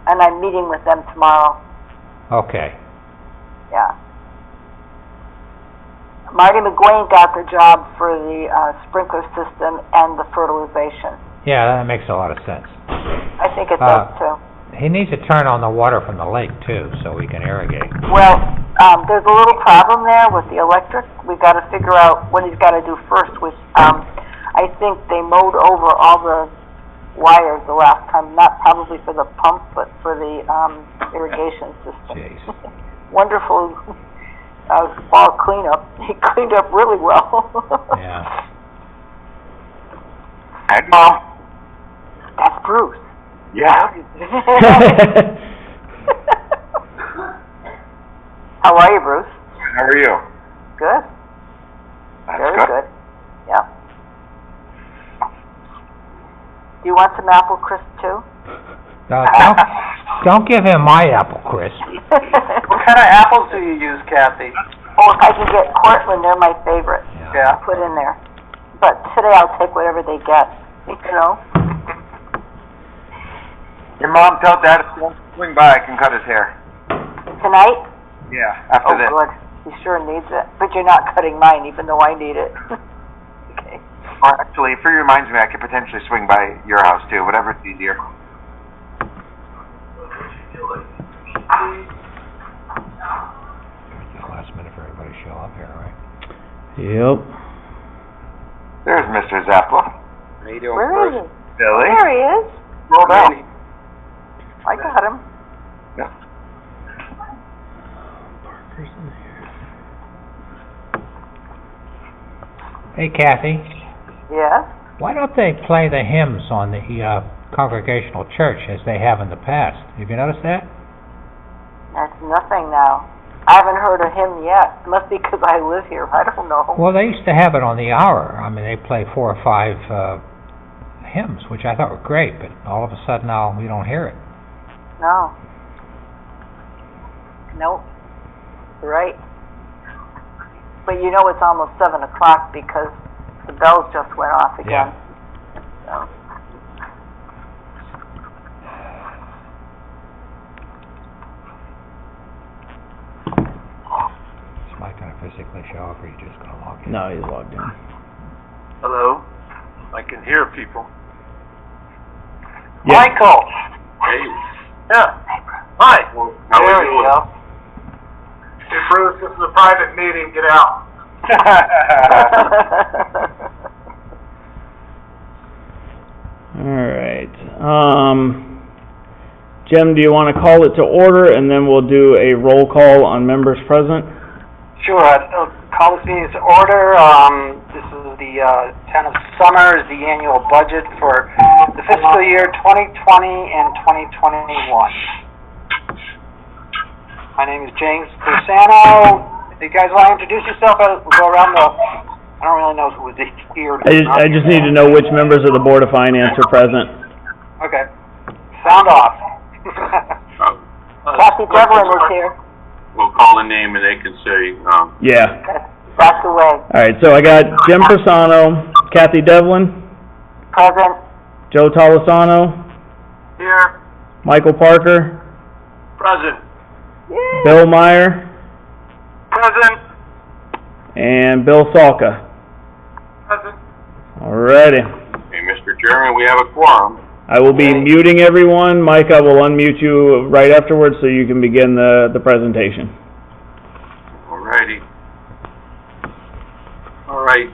and I'm meeting with them tomorrow. Okay. Yeah. Marty McGuane got the job for the sprinkler system and the fertilization. Yeah, that makes a lot of sense. I think it does too. He needs to turn on the water from the lake too, so we can irrigate. Well, there's a little problem there with the electric. We've got to figure out what he's got to do first, which I think they mowed over all the wires the last time, not probably for the pump, but for the irrigation system. Jeez. Wonderful fall cleanup. He cleaned up really well. Yeah. Hi, Mom. That's Bruce. Yeah. How are you, Bruce? How are you? Good. That's Very good. Yeah. Do you want some apple crisp too? Don't give him my apple crisp. What kind of apples do you use, Kathy? Oh, if I can get Cortland, they're my favorite. Yeah. Put in there. But today I'll take whatever they get. You know. Your mom tell Dad if he wants to swing by, I can cut his hair. Tonight? Yeah, after this. Oh, good. He sure needs it. But you're not cutting mine, even though I need it. Okay. Or actually, if he reminds me, I could potentially swing by your house too, whatever's easier. The last minute for everybody to show up here, right? Yep. There's Mr. Zappla. How you doing, Where is he? Billy. There he is. Roll down. I got him. Yeah. Hey, Kathy, Yes? why don't they play the hymns on the Congregational Church as they have in the past? Have you noticed that? That's nothing now. I haven't heard of him yet. It must be because I live here. I don't know. Well, they used to have it on the hour. I mean, they play 4 or 5 hymns, which I thought were great, but all of a sudden now we don't hear it. No. Nope. Right. But you know it's almost 7 o'clock because the bells just went off again. So. Is Mike going to physically show up, or are you just going to log in? No, he's logged in. Hello? I can hear people. Yeah. Michael! Hey, Yeah. Hi. how There are we you go. Hey, Bruce, this is a private meeting. Get out. All right. Jim, do you want to call it to order, and then we'll do a roll call on members present? Sure. I'll call this meeting to order. This is the Town of Summer, is the annual budget for the fiscal year 2020 and 2021. My name is James Persano. If you guys want to introduce yourself, we'll go around the... I don't really know who was here. I just need to know which members of the Board of Finance are present. Okay. Sound off. Kathy Devlin is here. we'll call a name and they can say, Yeah. That's the way. All right, so I got Jim Persano, Kathy Devlin, Present. Joe Tolisano, Here. Michael Parker, Present. Yay. Bill Meyer, Present. and Bill Salka. Present. Alrighty. hey, Mr. Chairman, we have a quorum. I will be muting everyone. Mike, I will unmute you right afterwards so you can begin the presentation. Alrighty. All right,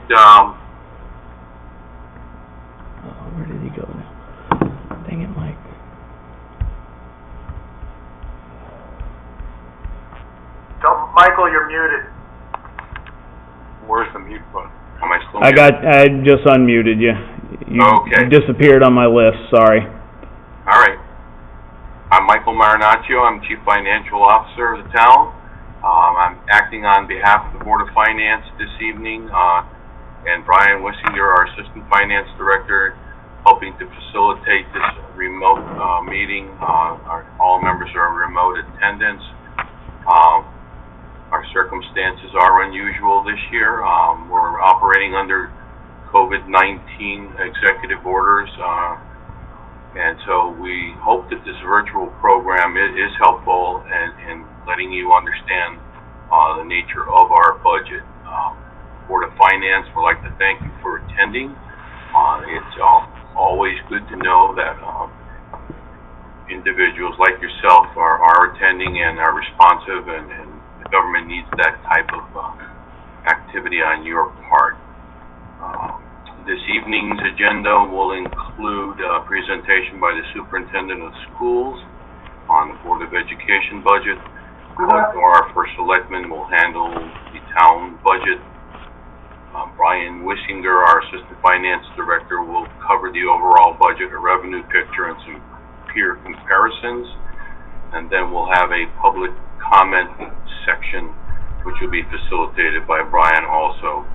Where did he go now? Dang it, Mike. Michael, you're muted. where's the mute button? Am I still I muted? just unmuted you. You Okay. disappeared on my list, sorry. All right. I'm Michael Marinaccio. I'm Chief Financial Officer of the town. I'm acting on behalf of the Board of Finance this evening, and Brian Wissinger, our Assistant Finance Director, helping to facilitate this remote meeting. All members are in remote attendance. Our circumstances are unusual this year. We're operating under COVID-19 executive orders, And so we hope that this virtual program is helpful in letting you understand the nature of our budget. Board of Finance would like to thank you for attending. It's always good to know that individuals like yourself are attending and are responsive, and the government needs that type of activity on your part. This evening's agenda will include a presentation by the Superintendent of Schools on the Board of Education budget. Our first selectman will handle the town budget. Brian Wissinger, our Assistant Finance Director, will cover the overall budget, a revenue picture, and some peer comparisons. And then we'll have a public comment section, which will be facilitated by Brian also.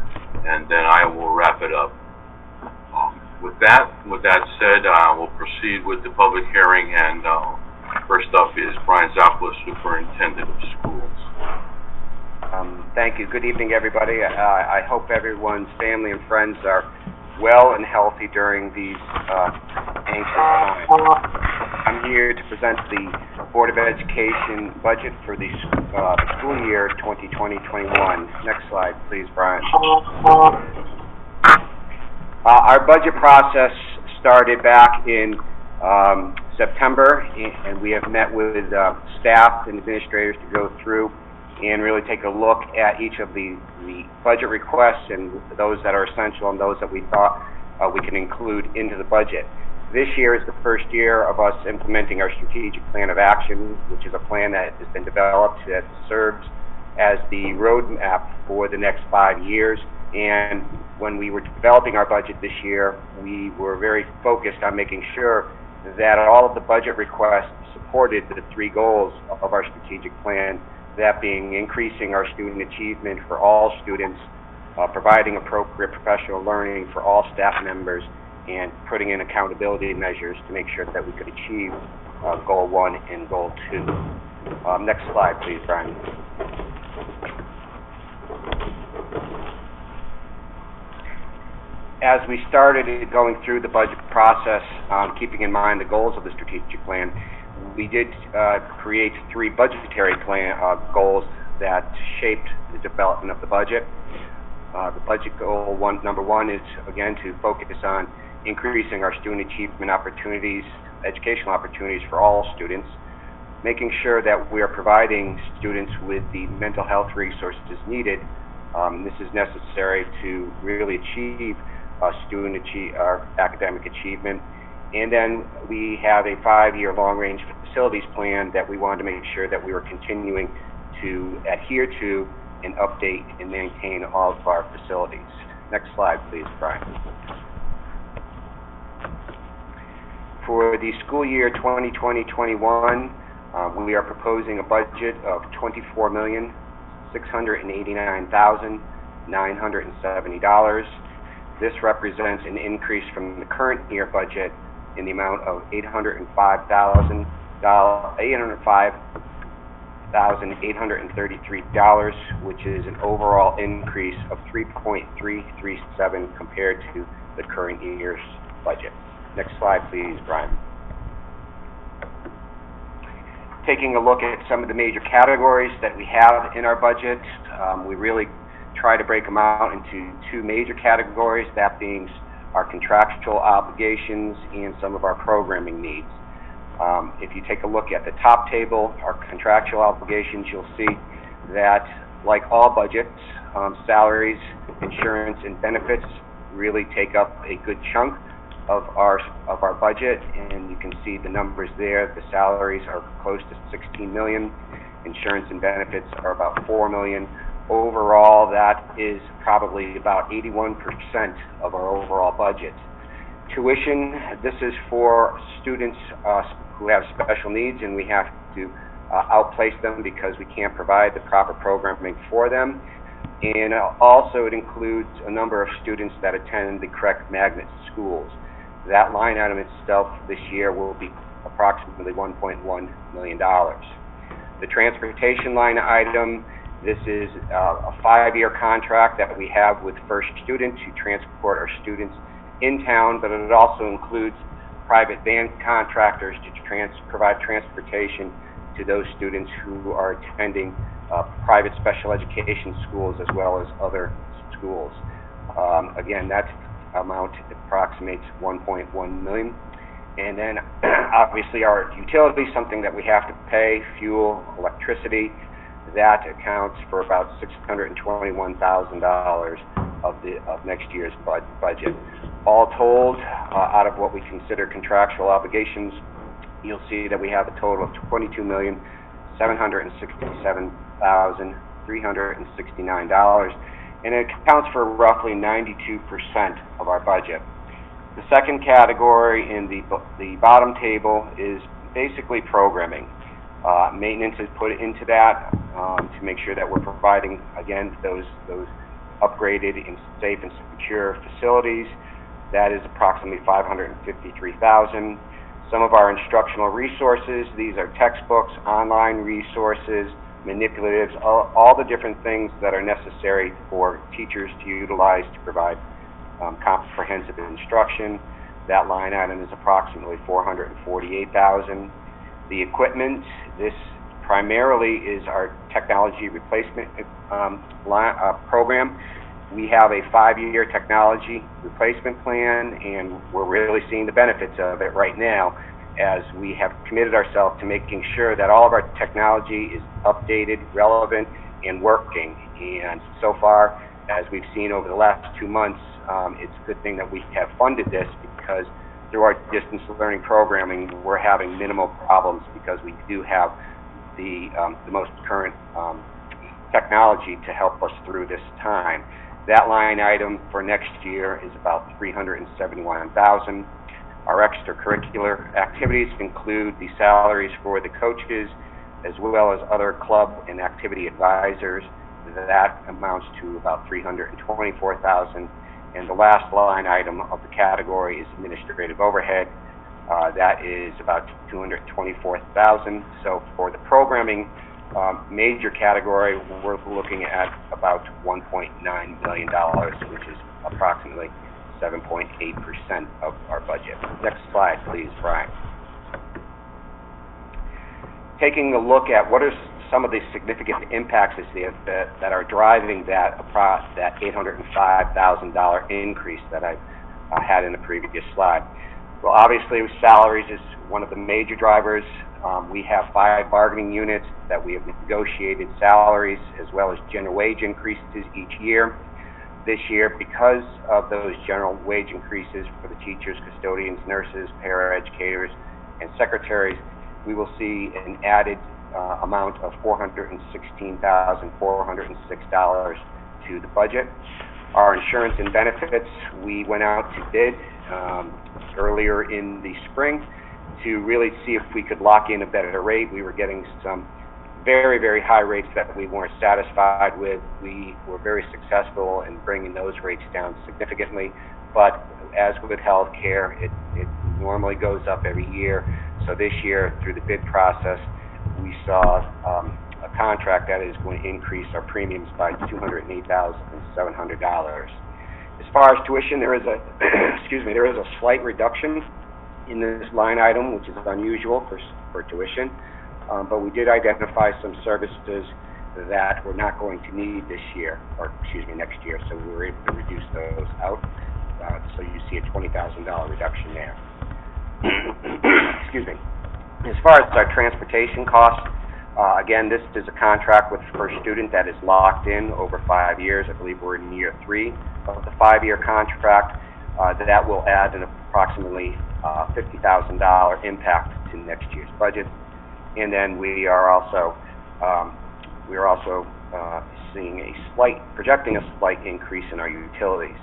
And then I will wrap it up. With that said, we'll proceed with the public hearing, and first up is Brian Zappala, Superintendent of Schools. Thank you. Good evening, everybody. I hope everyone's family and friends are well and healthy during these anxious times. I'm here to present the Board of Education budget for the school year 2020-21. Next slide, please, Brian. Our budget process started back in September, and we have met with staff and administrators to go through and really take a look at each of the budget requests, and those that are essential and those that we thought we can include into the budget. This year is the first year of us implementing our strategic plan of action, which is a plan that has been developed that serves as the roadmap for the next 5 years. And when we were developing our budget this year, we were very focused on making sure that all of the budget requests supported the 3 goals of our strategic plan, that being increasing our student achievement for all students, providing appropriate professional learning for all staff members, and putting in accountability measures to make sure that we could achieve Goal 1 and Goal 2. Next slide, please, Brian. As we started going through the budget process, keeping in mind the goals of the strategic plan, we did create 3 budgetary goals that shaped the development of the budget. The budget goal number 1 is, again, to focus on increasing our student achievement opportunities, educational opportunities for all students, making sure that we are providing students with the mental health resources needed. This is necessary to really achieve our academic achievement. And then we have a 5-year long-range facilities plan that we wanted to make sure that we were continuing to adhere to and update and maintain all of our facilities. Next slide, please, Brian. For the school year 2020-21, we are proposing a budget of $24,689,970. This represents an increase from the current year budget in the amount of $805,833, which is an overall increase of 3.337 compared to the current year's budget. Next slide, please, Brian. Taking a look at some of the major categories that we have in our budget, we really try to break them out into 2 major categories, that being our contractual obligations and some of our programming needs. If you take a look at the top table, our contractual obligations, you'll see that, like all budgets, salaries, insurance, and benefits really take up a good chunk of our budget, and you can see the numbers there. The salaries are close to $16 million. Insurance and benefits are about $4 million. Overall, that is probably about 81% of our overall budget. Tuition, this is for students who have special needs, and we have to outplace them because we can't provide the proper programming for them. And also it includes a number of students that attend the correct magnet schools. That line item itself this year will be approximately $1.1 million. The transportation line item, this is a 5-year contract that we have with First Student to transport our students in town, but it also includes private van contractors to provide transportation to those students who are attending private special education schools as well as other schools. Again, that amount approximates $1.1 million. And then obviously our utilities, something that we have to pay, fuel, electricity, that accounts for about $621,000 of next year's budget. All told, out of what we consider contractual obligations, you'll see that we have a total of $22,767,369, and it accounts for roughly 92% of our budget. The second category in the bottom table is basically programming. Maintenance is put into that to make sure that we're providing, again, those upgraded and safe and secure facilities. That is approximately $553,000. Some of our instructional resources, these are textbooks, online resources, manipulatives, all the different things that are necessary for teachers to utilize to provide comprehensive instruction. That line item is approximately $448,000. The equipment, this primarily is our technology replacement program. We have a 5-year technology replacement plan, and we're really seeing the benefits of it right now as we have committed ourselves to making sure that all of our technology is updated, relevant, and working. And so far, as we've seen over the last 2 months, it's a good thing that we have funded this, because through our distance learning programming, we're having minimal problems because we do have the most current technology to help us through this time. That line item for next year is about $371,000. Our extracurricular activities include the salaries for the coaches as well as other club and activity advisors. That amounts to about $324,000. And the last line item of the category is administrative overhead. That is about $224,000. So for the programming major category, we're looking at about $1.9 million, which is approximately 7.8% of our budget. Next slide, please, Brian. Taking a look at what are some of the significant impacts that are driving that $805,000 increase that I had in the previous slide. Well, obviously, salaries is one of the major drivers. We have 5 bargaining units that we have negotiated salaries as well as general wage increases each year. This year, because of those general wage increases for the teachers, custodians, nurses, paraeducators, and secretaries, we will see an added amount of $416,406 to the budget. Our insurance and benefits, we went out to bid earlier in the spring to really see if we could lock in a better rate. We were getting some very, very high rates that we weren't satisfied with. We were very successful in bringing those rates down significantly, but as with healthcare, it normally goes up every year. So this year, through the bid process, we saw a contract that is going to increase our premiums by $208,700. As far as tuition, there is a there is a slight reduction in this line item, which is unusual for tuition. But we did identify some services that we're not going to need this year, or next year, so we were able to reduce those out. So you see a $20,000 reduction there. Excuse me. As far as our transportation costs, again, this is a contract with First Student that is locked in over 5 years. I believe we're in year 3 of the 5-year contract. That will add an approximately $50,000 impact to next year's budget. And then we are also projecting a slight increase in our utilities.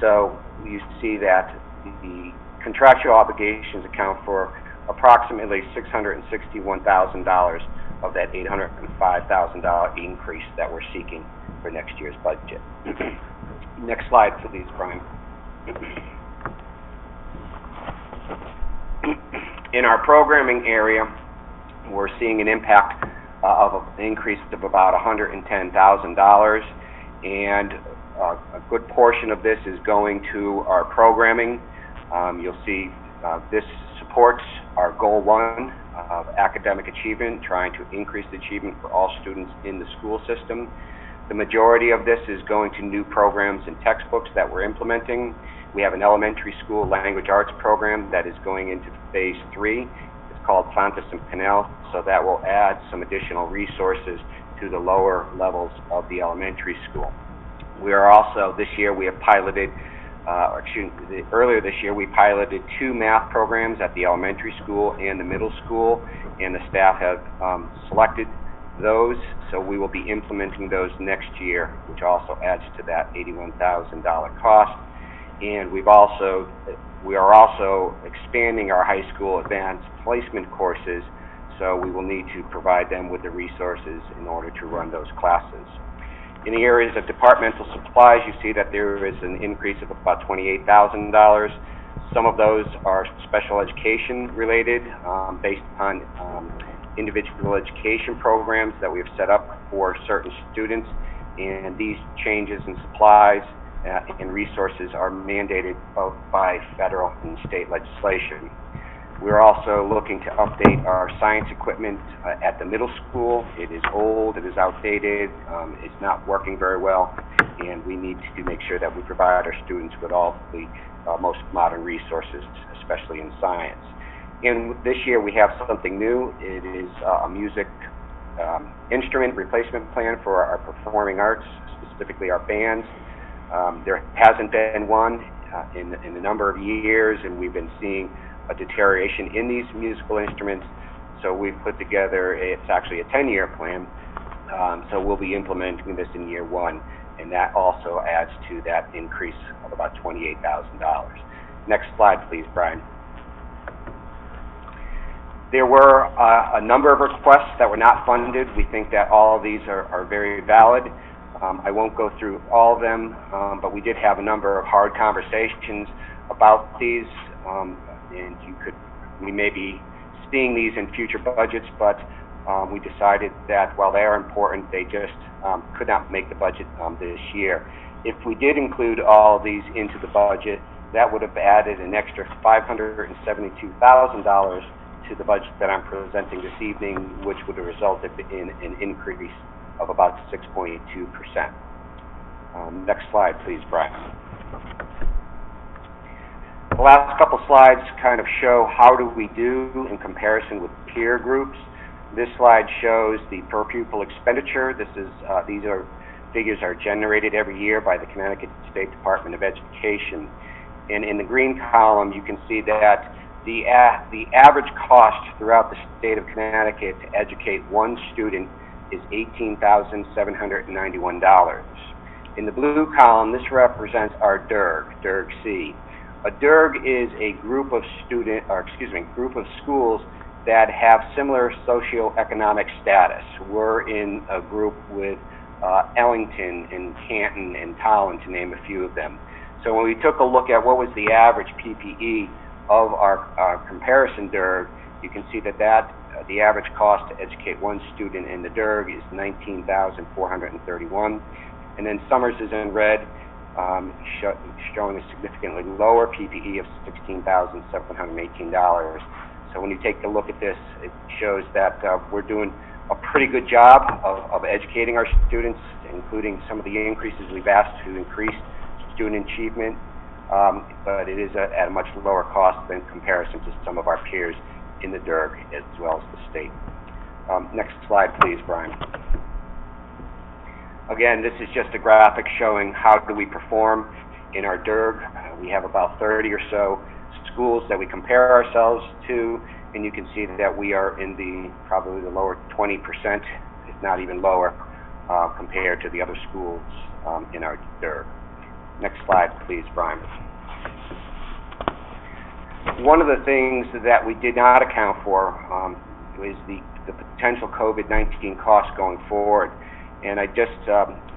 So you see that the contractual obligations account for approximately $661,000 of that $805,000 increase that we're seeking for next year's budget. Next slide, please, Brian. In our programming area, we're seeing an impact of an increase of about $110,000, and a good portion of this is going to our programming. You'll see This supports our goal 1 of academic achievement, trying to increase the achievement for all students in the school system. The majority of this is going to new programs and textbooks that we're implementing. We have an elementary school language arts program that is going into phase 3. It's called Fontes and Pinnell, so that will add some additional resources to the lower levels of the elementary school. We are also, this year, we have piloted, earlier this year, we piloted 2 math programs at the elementary school and the middle school, and the staff have selected those, so we will be implementing those next year, which also adds to that $81,000 cost. And we are also expanding our high school advanced placement courses, so we will need to provide them with the resources in order to run those classes. In the areas of departmental supplies, you see that there is an increase of about $28,000. Some of those are special education related, based upon individual education programs that we have set up for certain students, and these changes in supplies and resources are mandated both by federal and state legislation. We're also looking to update our science equipment at the middle school. It is old, it is outdated, it's not working very well, and we need to make sure that we provide our students with all the most modern resources, especially in science. And this year we have something new. It is a music instrument replacement plan for our performing arts, specifically our bands. There hasn't been one in a number of years, and we've been seeing a deterioration in these musical instruments, so we've put together, it's actually a 10-year plan, so we'll be implementing this in year 1, and that also adds to that increase of about $28,000. Next slide, please, Brian. There were a number of requests that were not funded. We think that all of these are very valid. I won't go through all of them, but we did have a number of hard conversations about these, and we may be seeing these in future budgets, but we decided that while they are important, they just could not make the budget this year. If we did include all of these into the budget, that would have added an extra $572,000 to the budget that I'm presenting this evening, which would have resulted in an increase of about 6.2%. Next slide, please, Brian. The last couple slides kind of show how do we do in comparison with peer groups. This slide shows the per pupil expenditure. These figures are generated every year by the Connecticut State Department of Education. And in the green column, you can see that the average cost throughout the state of Connecticut to educate one student is $18,791. In the blue column, this represents our DERG C. A DERG is a group of group of schools that have similar socioeconomic status. We're in a group with Ellington and Canton and Tolland, to name a few of them. So when we took a look at what was the average PPE of our comparison DERG, you can see that the average cost to educate one student in the DERG is $19,431. And then Summers is in red, showing a significantly lower PPE of $16,718. So when you take a look at this, it shows that we're doing a pretty good job of educating our students, including some of the increases we've asked to increase student achievement, but it is at a much lower cost in comparison to some of our peers in the DERG as well as the state. Next slide, please, Brian. Again, this is just a graphic showing how do we perform in our DERG. We have about 30 or so schools that we compare ourselves to, and you can see that we are in probably the lower 20%, if not even lower, compared to the other schools in our DERG. Next slide, please, Brian. One of the things that we did not account for is the potential COVID-19 costs going forward. And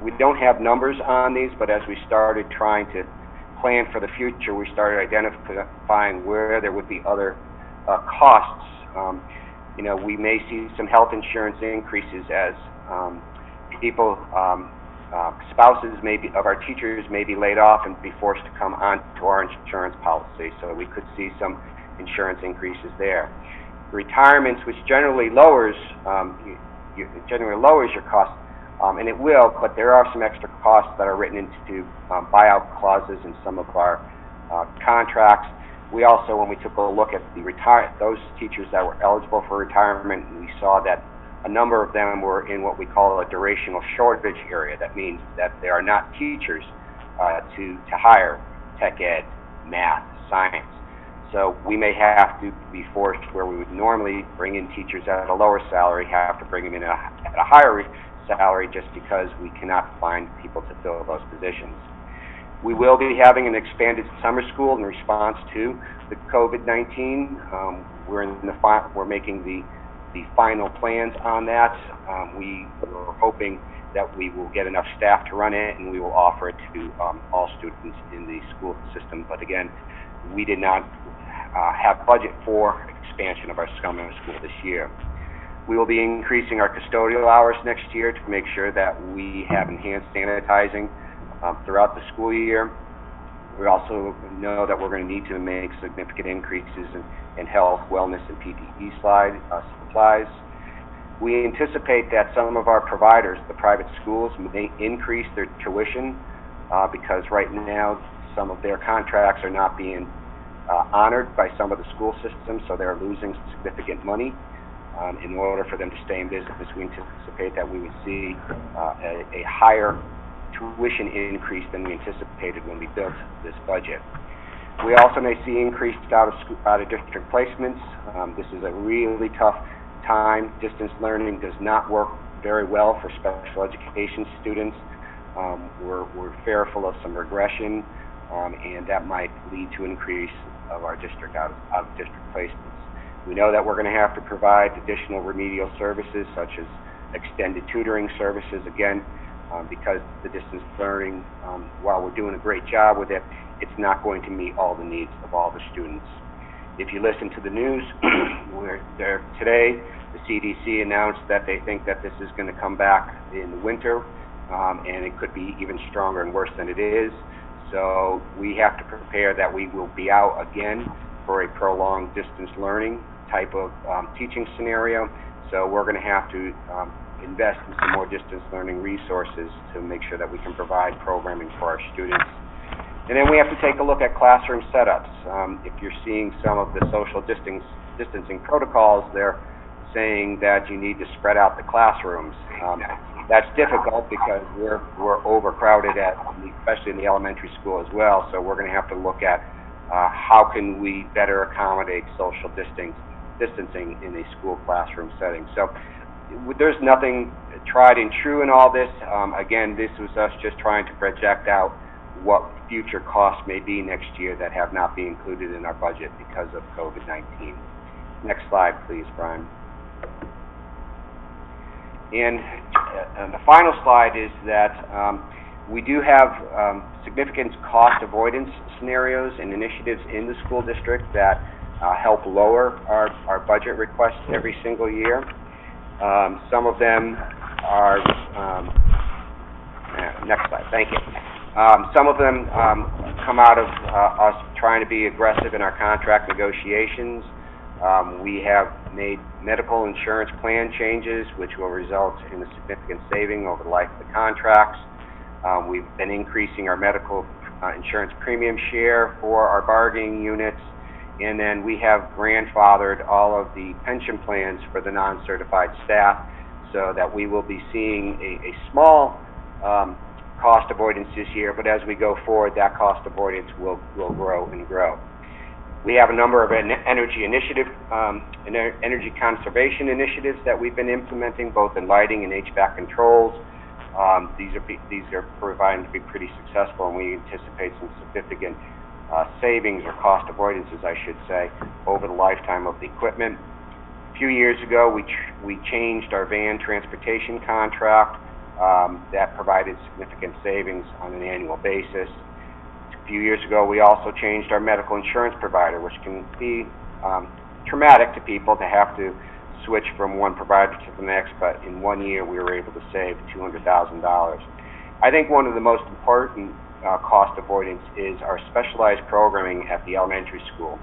we don't have numbers on these, but as we started trying to plan for the future, we started identifying where there would be other costs. We may see some health insurance increases as people, spouses of our teachers may be laid off and be forced to come on to our insurance policy. So we could see some insurance increases there. Retirements, which generally lowers your costs, and it will, but there are some extra costs that are written into buyout clauses in some of our contracts. We also, when we took a look at those teachers that were eligible for retirement, we saw that a number of them were in what we call a durational shortage area. That means that there are not teachers to hire tech ed, math, science. So we may have to be forced, where we would normally bring in teachers at a lower salary, have to bring them in at a higher salary just because we cannot find people to fill those positions. We will be having an expanded summer school in response to the COVID-19. We're making the final plans on that. We are hoping that we will get enough staff to run it, and we will offer it to all students in the school system. But again, we did not have budget for expansion of our summer school this year. We will be increasing our custodial hours next year to make sure that we have enhanced sanitizing throughout the school year. We also know that we're going to need to make significant increases in health, wellness, and PPE supplies. We anticipate that some of our providers, the private schools, may increase their tuition because right now some of their contracts are not being honored by some of the school systems, so they're losing significant money. In order for them to stay in business, we anticipate that we would see a higher tuition increase than we anticipated when we built this budget. We also may see increased out-of-district placements. This is a really tough time. Distance learning does not work very well for special education students. We're fearful of some regression, and that might lead to increase of our district out-of-district placements. We know that we're going to have to provide additional remedial services, such as extended tutoring services, again, because the distance learning, while we're doing a great job with it, it's not going to meet all the needs of all the students. If you listen to the news, today the CDC announced that they think that this is going to come back in the winter, and it could be even stronger and worse than it is. So we have to prepare that we will be out again for a prolonged distance learning type of teaching scenario. So we're going to have to invest in some more distance learning resources to make sure that we can provide programming for our students. And then we have to take a look at classroom setups. If you're seeing some of the social distancing protocols, they're saying that you need to spread out the classrooms. That's difficult because we're overcrowded especially in the elementary school as well. So we're going to have to look at how can we better accommodate social distancing in a school classroom setting. So there's nothing tried and true in all this. Again, this was us just trying to project out what future costs may be next year that have not been included in our budget because of COVID-19. Next slide, please, Brian. And the final slide is that we do have significant cost avoidance scenarios and initiatives in the school district that help lower our budget requests every single year. Some of them are, next slide, thank you. Some of them come out of us trying to be aggressive in our contract negotiations. We have made medical insurance plan changes, which will result in a significant saving over the life of the contracts. We've been increasing our medical insurance premium share for our bargaining units, and then we have grandfathered all of the pension plans for the non-certified staff, so that we will be seeing a small cost avoidance this year, but as we go forward, that cost avoidance will grow and grow. We have a number of energy conservation initiatives that we've been implementing, both in lighting and HVAC controls. These are proving to be pretty successful, and we anticipate some significant savings or cost avoidances, I should say, over the lifetime of the equipment. A few years ago, we changed our van transportation contract that provided significant savings on an annual basis. A few years ago, we also changed our medical insurance provider, which can be traumatic to people to have to switch from one provider to the next, but in 1 year we were able to save $200,000. I think one of the most important cost avoidance is our specialized programming at the elementary school.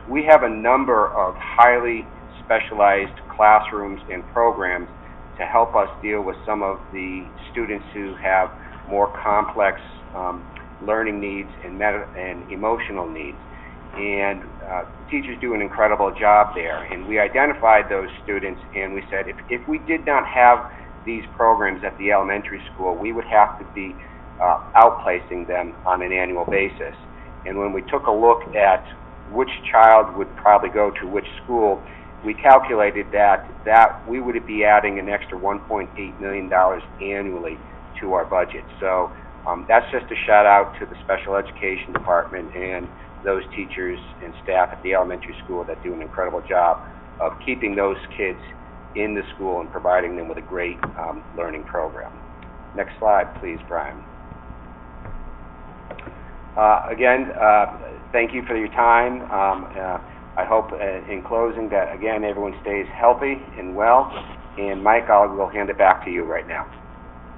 we have a number of highly specialized classrooms and programs to help us deal with some of the students who have more complex learning needs and emotional needs. And teachers do an incredible job there. And we identified those students and we said, if we did not have these programs at the elementary school, we would have to be outplacing them on an annual basis. And when we took a look at which child would probably go to which school, we calculated that we would be adding an extra $1.8 million annually to our budget. So that's just a shout out to the special education department and those teachers and staff at the elementary school that do an incredible job of keeping those kids in the school and providing them with a great learning program. Next slide, please, Brian. Again, thank you for your time. I hope in closing that, again, everyone stays healthy and well. And Mike, we'll hand it back to you right now.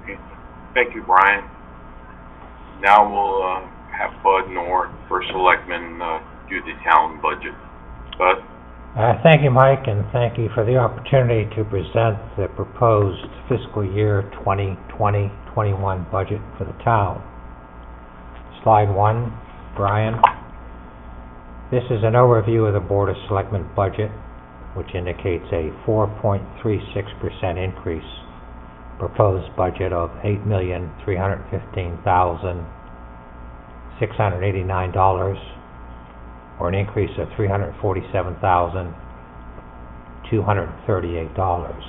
Okay. Thank you, Brian. Now we'll have Bud Nord, First Selectman, do the town budget. Bud? Thank you, Mike, and thank you for the opportunity to present the proposed fiscal year 2020-21 budget for the town. Slide 1, Brian. This is an overview of the Board of Selectmen budget, which indicates a 4.36% increase. Proposed budget of $8,315,689, or an increase of $347,238.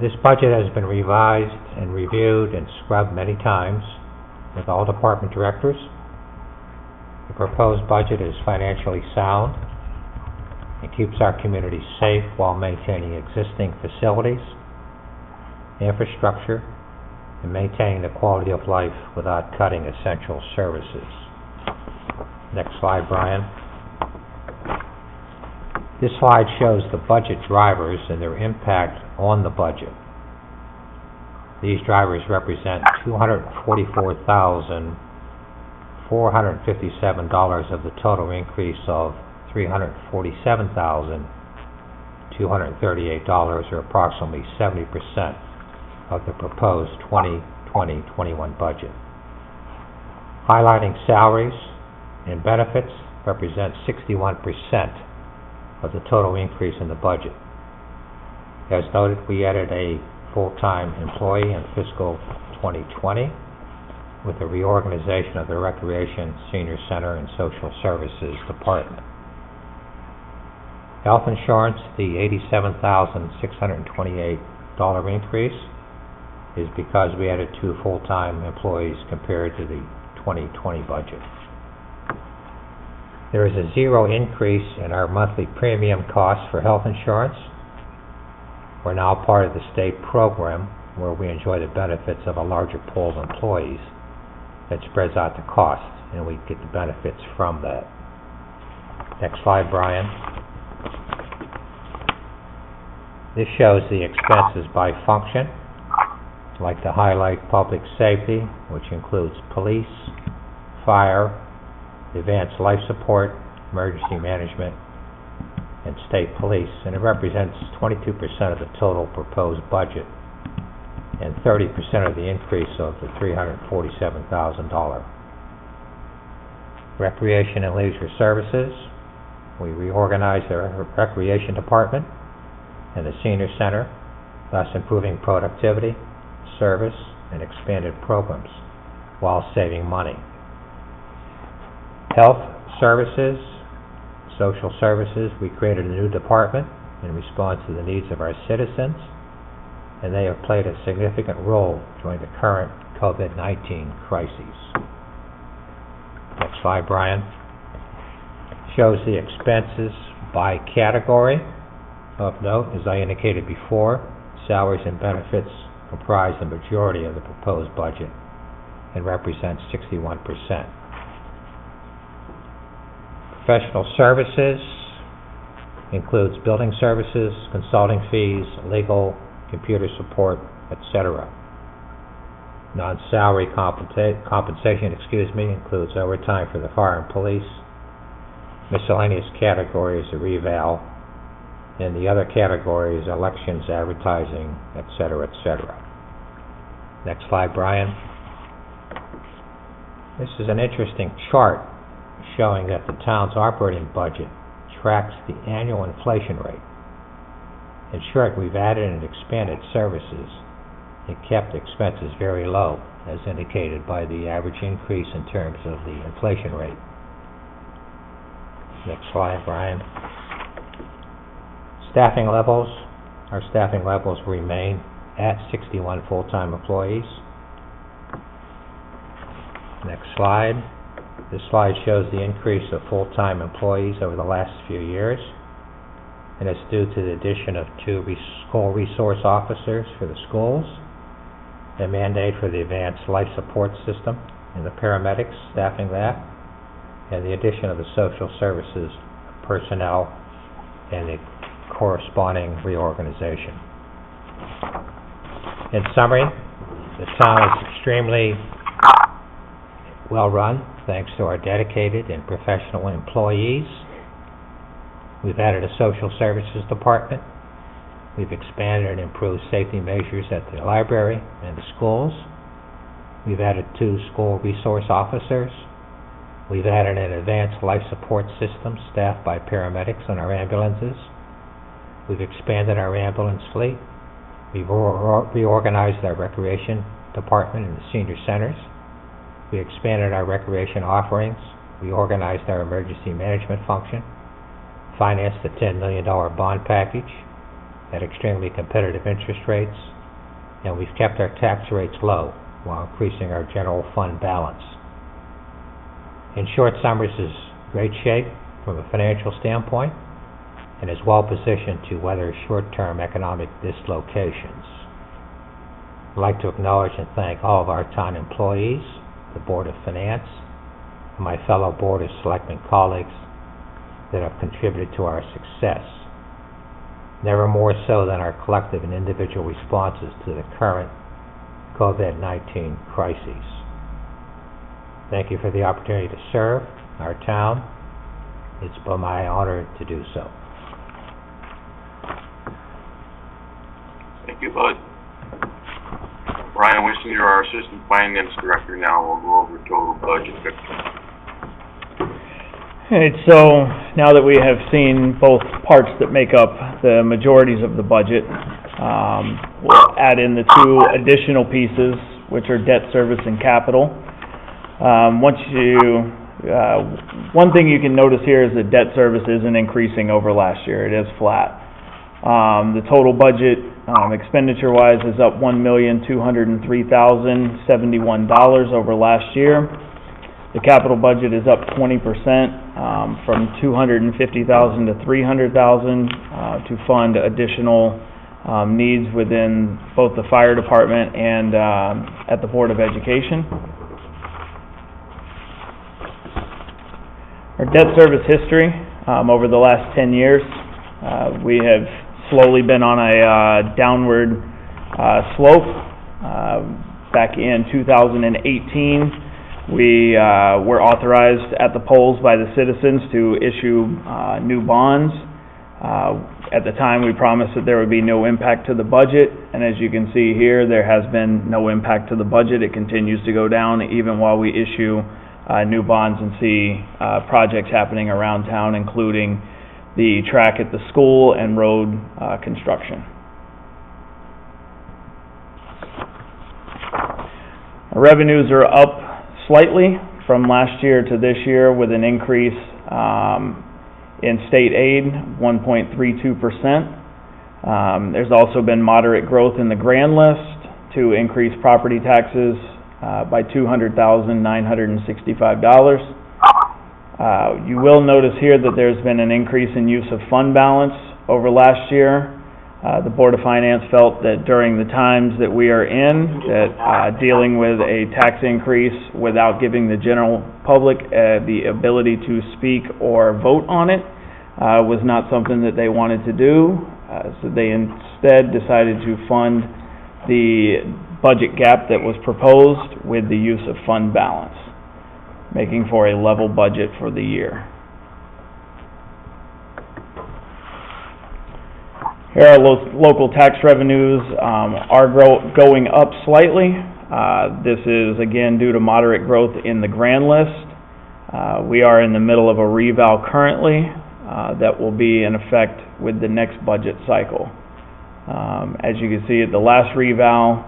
This budget has been revised and reviewed and scrubbed many times with all department directors. The proposed budget is financially sound and keeps our community safe while maintaining existing facilities, infrastructure, and maintaining the quality of life without cutting essential services. Next slide, Brian. This slide shows the budget drivers and their impact on the budget. These drivers represent $244,457 of the total increase of $347,238, or approximately 70% of the proposed 2020-21 budget. Highlighting salaries and benefits represent 61% of the total increase in the budget. As noted, we added a full-time employee in fiscal 2020 with the reorganization of the Recreation, Senior Center, and Social Services Department. Health insurance, the $87,628 increase, is because we added 2 full-time employees compared to the 2020 budget. There is a 0 increase in our monthly premium cost for health insurance. We're now part of the state program where we enjoy the benefits of a larger pool of employees that spreads out the cost, and we get the benefits from that. Next slide, Brian. This shows the expenses by function. I'd like to highlight public safety, which includes police, fire, advanced life support, emergency management, and state police, and it represents 22% of the total proposed budget and 30% of the increase of the $347,000. Recreation and Leisure Services, we reorganized the Recreation Department and the Senior Center, thus improving productivity, service, and expanded programs while saving money. Health Services, Social Services, we created a new department in response to the needs of our citizens, and they have played a significant role during the current COVID-19 crises. Next slide, Brian. Shows the expenses by category. Of note, as I indicated before, salaries and benefits comprise the majority of the proposed budget and represent 61%. Professional services includes building services, consulting fees, legal, computer support, etc. Non-salary compensation, includes overtime for the fire and police, Miscellaneous category is a reval, and the other category is elections, advertising, et cetera, et cetera. Next slide, Brian. This is an interesting chart showing that the town's operating budget tracks the annual inflation rate. In short, we've added and expanded services and kept expenses very low, as indicated by the average increase in terms of the inflation rate. Next slide, Brian. Staffing levels. Our staffing levels remain at 61 full-time employees. Next slide. This slide shows the increase of full-time employees over the last few years, and it's due to the addition of 2 school resource officers for the schools, a mandate for the advanced life support system, and the paramedics staffing that, and the addition of the social services personnel and the corresponding reorganization. In summary, the town is extremely well run thanks to our dedicated and professional employees. We've added a social services department. We've expanded and improved safety measures at the library and the schools. We've added 2 school resource officers. We've added an advanced life support system staffed by paramedics on our ambulances. We've expanded our ambulance fleet. We've reorganized our recreation department and the senior centers. We expanded our recreation offerings. We organized our emergency management function, financed a $10 million bond package at extremely competitive interest rates, and we've kept our tax rates low while increasing our general fund balance. In short, Summers is in great shape from a financial standpoint and is well positioned to weather short-term economic dislocations. I'd like to acknowledge and thank all of our town employees, the Board of Finance, and my fellow Board of Selectmen colleagues that have contributed to our success, never more so than our collective and individual responses to the current COVID-19 crises. Thank you for the opportunity to serve our town. It's been my honor to do so. Thank you, Bud. Brian Wissinger, our Assistant Finance Director, now will go over total budget. Alright, so now that we have seen both parts that make up the majorities of the budget, we'll add in the 2 additional pieces, which are debt service and capital. One thing you can notice here is that debt service isn't increasing over last year. It is flat. The total budget, expenditure-wise, is up $1,203,071 over last year. The capital budget is up 20%, from $250,000 to $300,000 to fund additional needs within both the fire department and at the Board of Education. Our debt service history over the last 10 years, we have slowly been on a downward slope. Back in 2018, we were authorized at the polls by the citizens to issue new bonds. At the time, we promised that there would be no impact to the budget, and as you can see here, there has been no impact to the budget. It continues to go down even while we issue new bonds and see projects happening around town, including the track at the school and road construction. Our revenues are up slightly from last year to this year, with an increase in state aid, 1.32%. There's also been moderate growth in the grand list to increase property taxes by $200,965. You will notice here that there's been an increase in use of fund balance over last year. The Board of Finance felt that during the times that we are in, that dealing with a tax increase without giving the general public the ability to speak or vote on it was not something that they wanted to do. So they instead decided to fund the budget gap that was proposed with the use of fund balance, making for a level budget for the year. Here our local tax revenues are going up slightly. This is again due to moderate growth in the grand list. We are in the middle of a reval currently that will be in effect with the next budget cycle. As you can see at the last reval,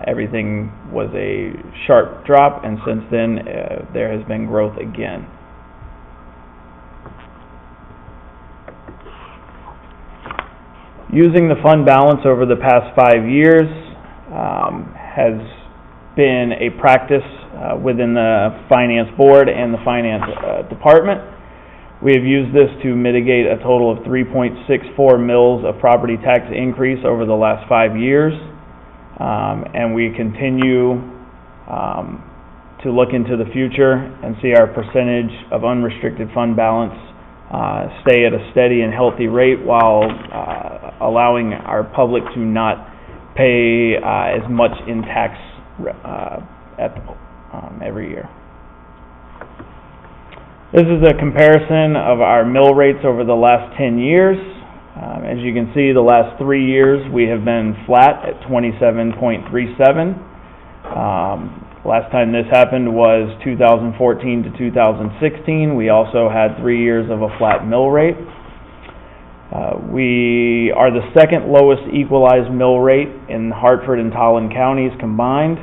everything was a sharp drop, and since then there has been growth again. Using the fund balance over the past 5 years has been a practice within the Finance Board and the Finance Department. We have used this to mitigate a total of 3.64 mils of property tax increase over the last 5 years. And we continue to look into the future and see our percentage of unrestricted fund balance stay at a steady and healthy rate while allowing our public to not pay as much in tax every year. This is a comparison of our mill rates over the last 10 years. As you can see, the last 3 years we have been flat at 27.37. Last time this happened was 2014 to 2016. We also had 3 years of a flat mill rate. We are the second lowest equalized mill rate in Hartford and Tolland counties combined,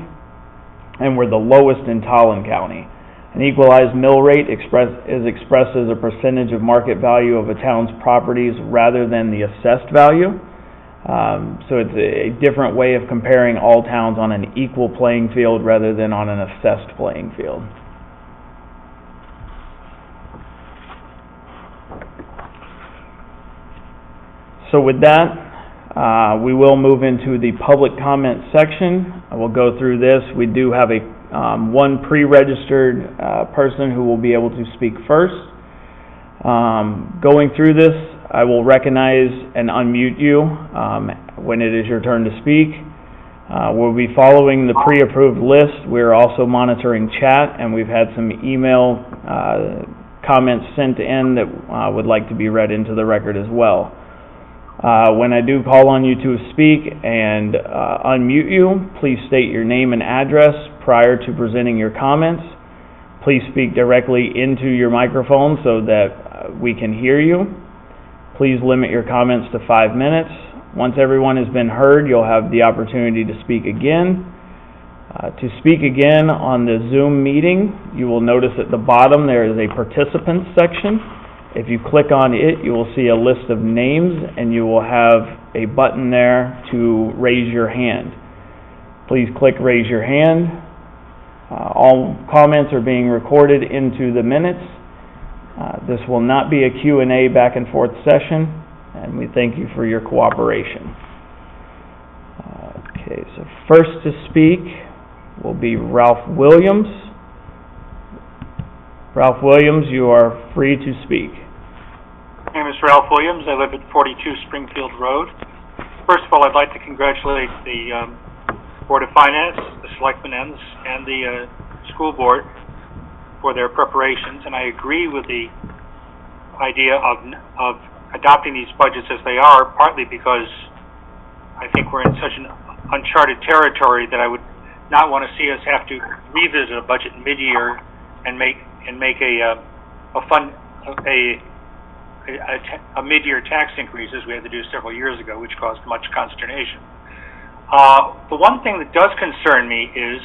and we're the lowest in Tolland County. An equalized mill rate is expressed as a percentage of market value of a town's properties rather than the assessed value. So it's a different way of comparing all towns on an equal playing field rather than on an assessed playing field. So with that, we will move into the public comment section. I will go through this. We do have a one pre-registered person who will be able to speak first. Going through this, I will recognize and unmute you when it is your turn to speak. We'll be following the pre-approved list. We're also monitoring chat, and we've had some email comments sent in that would like to be read into the record as well. When I do call on you to speak and unmute you, please state your name and address prior to presenting your comments. Please speak directly into your microphone so that we can hear you. Please limit your comments to 5 minutes. Once everyone has been heard, you'll have the opportunity to speak again. To speak again on the Zoom meeting, you will notice at the bottom there is a participants section. If you click on it, you will see a list of names, and you will have a button there to raise your hand. Please click raise your hand. All comments are being recorded into the minutes. This will not be a Q&A back and forth session, and we thank you for your cooperation. Okay, so first to speak will be Ralph Williams. Ralph Williams, you are free to speak. My name is Ralph Williams. I live at 42 Springfield Road. First of all, I'd like to congratulate the Board of Finance, the Selectmen, and the School Board for their preparations, and I agree with the idea of adopting these budgets as they are, partly because I think we're in such an uncharted territory that I would not want to see us have to revisit a budget mid-year and make a mid-year tax increase as we had to do several years ago, which caused much consternation. The one thing that does concern me is,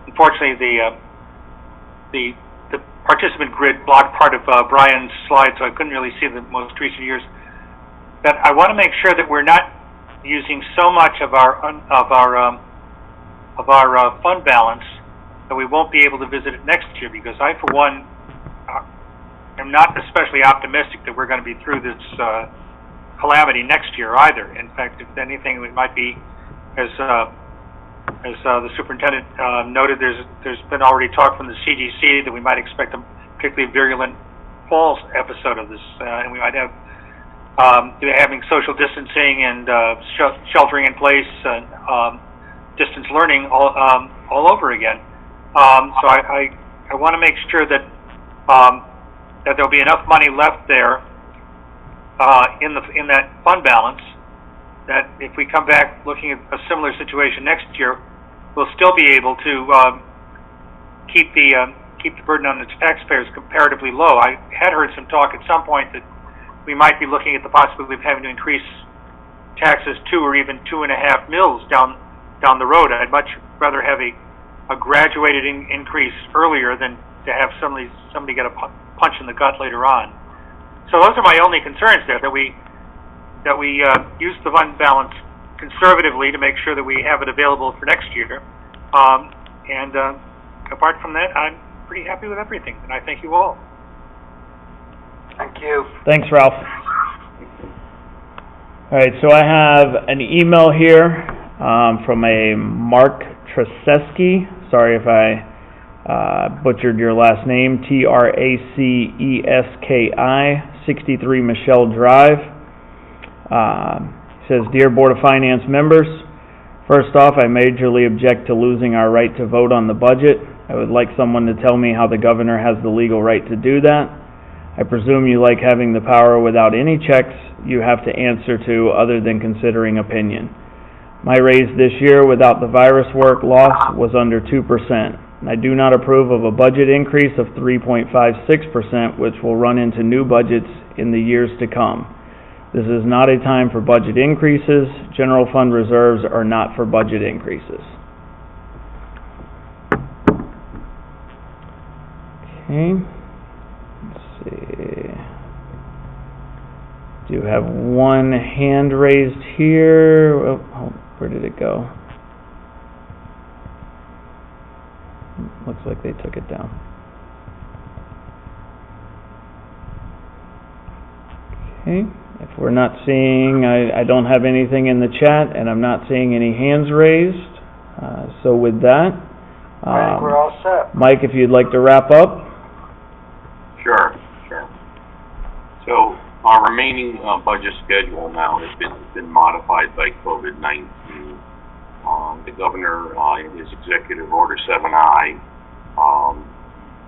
unfortunately, the participant grid blocked part of Brian's slide, so I couldn't really see the most recent years. But I want to make sure that we're not using so much of our fund balance that we won't be able to visit it next year, because I, for one, am not especially optimistic that we're going to be through this calamity next year either. In fact, if anything, it might be, as the superintendent noted, there's been already talk from the CDC that we might expect a particularly virulent fall episode of this, and we might have having social distancing and sheltering in place and distance learning all over again. So I want to make sure that that there'll be enough money left there in that fund balance, that if we come back looking at a similar situation next year, we'll still be able to keep the burden on the taxpayers comparatively low. I had heard some talk at some point that we might be looking at the possibility of having to increase taxes 2 or even 2.5 mils down the road. I'd much rather have a graduated increase earlier than to have somebody get a punch in the gut later on. So those are my only concerns there, that we use the fund balance conservatively to make sure that we have it available for next year. And apart from that, I'm pretty happy with everything, and I thank you all. Thank you. Thanks, Ralph. All right, so I have an email here from a Mark Traceski. Sorry if I butchered your last name. Traceski, 63 Michelle Drive. Says, Dear Board of Finance members, first off, I majorly object to losing our right to vote on the budget. I would like someone to tell me how the governor has the legal right to do that. I presume you like having the power without any checks you have to answer to other than considering opinion. My raise this year without the virus work loss was under 2%. I do not approve of a budget increase of 3.56%, which will run into new budgets in the years to come. This is not a time for budget increases. General fund reserves are not for budget increases. Okay. Let's see. Do have one hand raised here. Oh, where did it go? Looks like they took it down. Okay. If we're not seeing, I don't have anything in the chat, and I'm not seeing any hands raised. So with that, I think we're all set. Mike, if you'd like to wrap up. Sure. So our remaining budget schedule now has been modified by COVID-19. The governor, in his Executive Order 7I,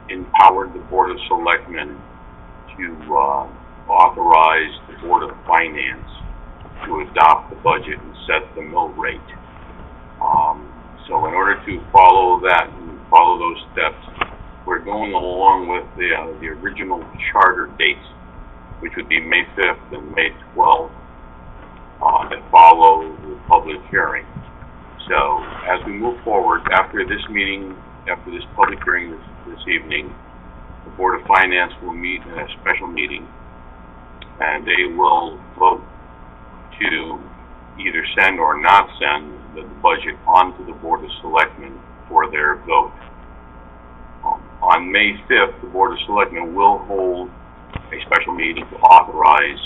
empowered the Board of Selectmen to authorize the Board of Finance to adopt the budget and set the mill rate. So in order to follow that and follow those steps, we're going along with the original charter dates, which would be May 5th and May 12th, that follow the public hearing. So as we move forward, after this meeting, after this public hearing this evening, the Board of Finance will meet in a special meeting, and they will vote to either send or not send the budget onto the Board of Selectmen for their vote. On May 5th, the Board of Selectmen will hold a special meeting to authorize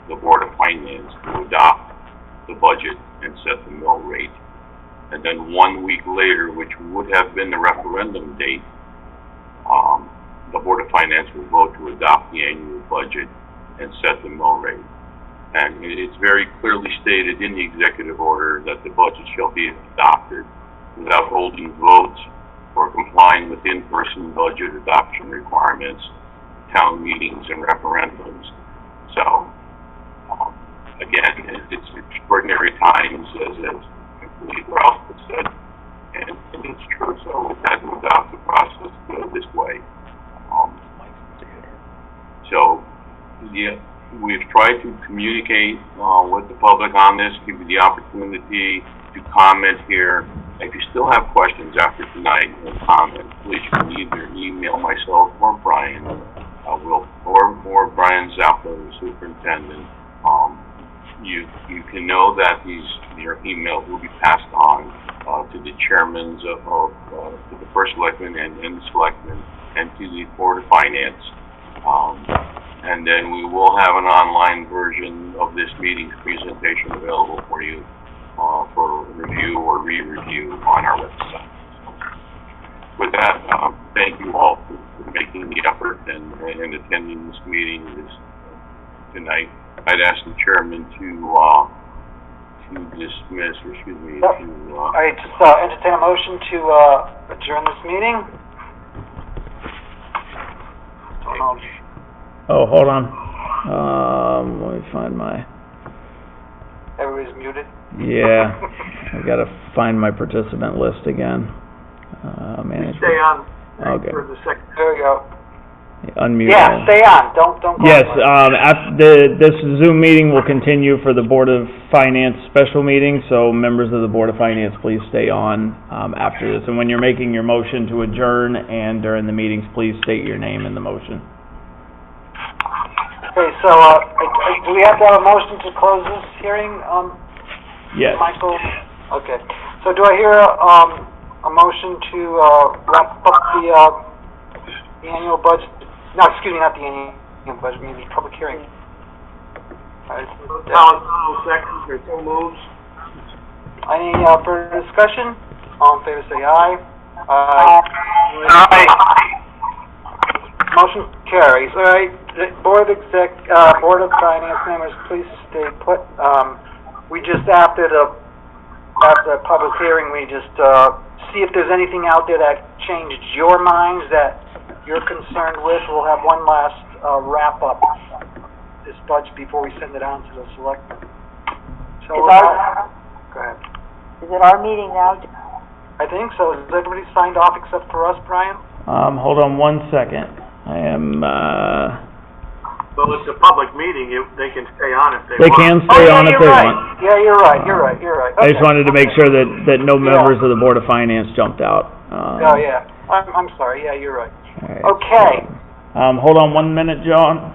the Board of Finance to adopt the budget and set the mill rate. And then 1 week later, which would have been the referendum date, the Board of Finance will vote to adopt the annual budget and set the mill rate. And it's very clearly stated in the executive order that the budget shall be adopted without holding votes or complying with in-person budget adoption requirements, town meetings, and referendums. So, again, it's extraordinary times, as Ralph has said, and it's true. So we've had to adopt the process this way. We've tried to communicate with the public on this, give you the opportunity to comment here. If you still have questions after tonight and comment, please you can either email myself or Brian, or Brian Zappa, the superintendent. You can know that your emails will be passed on to the chairmen to the first selectman and the selectmen, and to the Board of Finance. And then we will have an online version of this meeting's presentation available for you for review or re-review on our website. With that, thank you all for making the effort and attending this meeting tonight. I'd ask the chairman to dismiss, or excuse me, Yep. I just entertain a motion to adjourn this meeting. Oh, hold on. Let me find my, Everybody's muted. yeah, I gotta find my participant list again. Management. Stay on Okay. for the second. There we go. Unmute. Yeah, stay on, don't go. Yes, anywhere. this Zoom meeting will continue for the Board of Finance special meeting, so members of the Board of Finance, please stay on, after this. And when you're making your motion to adjourn and during the meetings, please state your name in the motion. Okay, so, do we have to have a motion to close this hearing, Yes. Michael? Okay, so do I hear, a motion to, wrap up the annual budget? No, excuse me, not the annual budget, I mean the public hearing. Valentino seconds, or so moves. Any, further discussion? All in favor, say aye. Aye. Motion carries. All right, the Board of Finance members, please stay put. We just, after the public hearing, we just, see if there's anything out there that changed your minds that you're concerned with. We'll have one last, wrap-up this budget before we send it on to the selectmen. So, Is our, go ahead. is it our meeting now? I think so. Is everybody signed off except for us, Brian? Hold on one second. I am, Well, it's a public meeting, they can stay on if they they want. can stay on if they you're right. want. Yeah, you're right. You're right. I just Okay. wanted to make sure that no members of the Board of Finance jumped out. Oh, yeah. I'm sorry. Yeah, you're right. All right. Okay. Hold on 1 minute, John.